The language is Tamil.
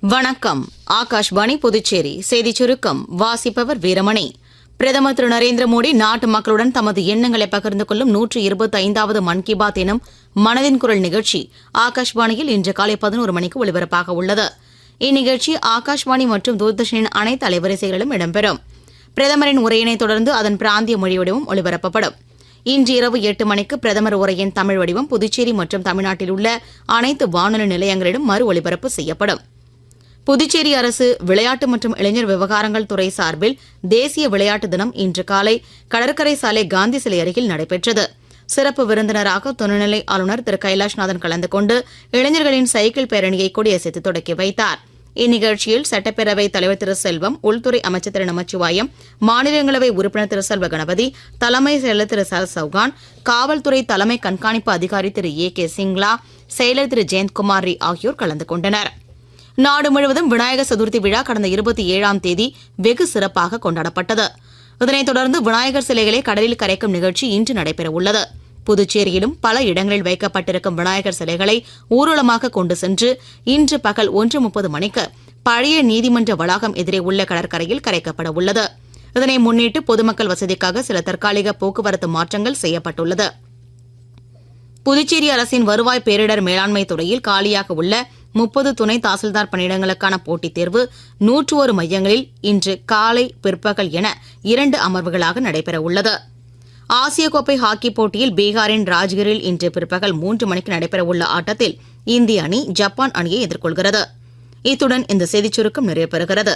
வணக்கம். ஆகாஷ்வாணி புதுச்சேரி செய்திச் சுருக்கம் வாசிப்பவர் வீரமணி. பிரதமர் திரு நரேந்திர மோடி நாட்டு மக்களுடன் தமது எண்ணங்களை பகிர்ந்து கொள்ளும் 125வது மன் கி பாத் எனும் மனதின் குரல் நிகழ்ச்சி ஆகாஷ்வாணியில் இன்று காலை 11 மணிக்கு ஒலிபரப்பாக உள்ளது. இந்நிகழ்ச்சி ஆகாஷ்வாணி மற்றும் தூர்தர்ஷனின் அனைத்து அலைவரிசைகளிலும் இடம்பெறும். பிரதமரின் உரையினை தொடர்ந்து அதன் பிராந்திய மொழி வடிவம் ஒலிபரப்பப்படும். இன்று இரவு 8 மணிக்கு பிரதமர் உரையின் தமிழ் வடிவம் புதுச்சேரி மற்றும் தமிழ்நாட்டில் உள்ள அனைத்து வானொலி நிலையங்களிலும் மறு ஒலிபரப்பு செய்யப்படும். புதுச்சேரி அரசு விளையாட்டு மற்றும் இளைஞர் விவகாரங்கள் துறை சார்பில் தேசிய விளையாட்டு தினம் இன்று காலை கடற்கரை சாலை காந்தி சிலை அருகில் நடைபெற்றது. சிறப்பு விருந்தினராக துணைநிலை ஆளுநர் திரு கைலாஷ்நாதன் கலந்து கொண்டு இளைஞர்களின் சைக்கிள் பேரணியை கொடியசைத்து தொடக்கி வைத்தார். இந்நிகழ்ச்சியில் சட்டப்பேரவைத் தலைவர் திரு செல்வம், உள்துறை அமைச்சர் திரு நமச்சிவாயம், மாநிலங்களவை உறுப்பினர் திரு செல்வ கணபதி, தலைமை செயலர் திரு சரத் சௌகான், காவல்துறை தலைமை கண்காணிப்பு அதிகாரி திரு ஏ சிங்லா, செயலர் திரு ஜெயந்த்குமார் ஆகியோர் கலந்து கொண்டனர். நாடு முழுவதும் விநாயகர் சதுர்த்தி விழா கடந்த 27ஆம் தேதி வெகு சிறப்பாக கொண்டாடப்பட்டது. இதனைத் தொடர்ந்து விநாயகர் சிலைகளை கடலில் கரைக்கும் நிகழ்ச்சி இன்று நடைபெறவுள்ளது. புதுச்சேரியிலும் பல இடங்களில் வைக்கப்பட்டிருக்கும் விநாயகர் சிலைகளை ஊர்வலமாக கொண்டு சென்று இன்று பகல் 1:30 மணிக்கு பழைய நீதிமன்ற வளாகம் எதிரே உள்ள கடற்கரையில் கரைக்கப்பட உள்ளது. இதனை முன்னிட்டு பொதுமக்கள் வசதிக்காக சில தற்காலிக போக்குவரத்து மாற்றங்கள் செய்யப்பட்டுள்ளது. புதுச்சேரி அரசின் வருவாய் பேரிடர் மேலாண்மை துறையில் காலியாக உள்ள 30 துணை தாசில்தார் பணியிடங்களுக்கான போட்டித் தேர்வு 101 மையங்களில் இன்று காலை, பிற்பகல் என 2 அமர்வுகளாக நடைபெறவுள்ளது. ஆசிய கோப்பை ஹாக்கி போட்டியில் பீகாரின் ராஜ்கிரில் இன்று பிற்பகல் 3 மணிக்கு நடைபெறவுள்ள ஆட்டத்தில் இந்திய அணி ஜப்பான் அணியை எதிர்கொள்கிறது. இத்துடன் இந்த செய்திச் சுருக்கம் நிறைவு பெறுகிறது.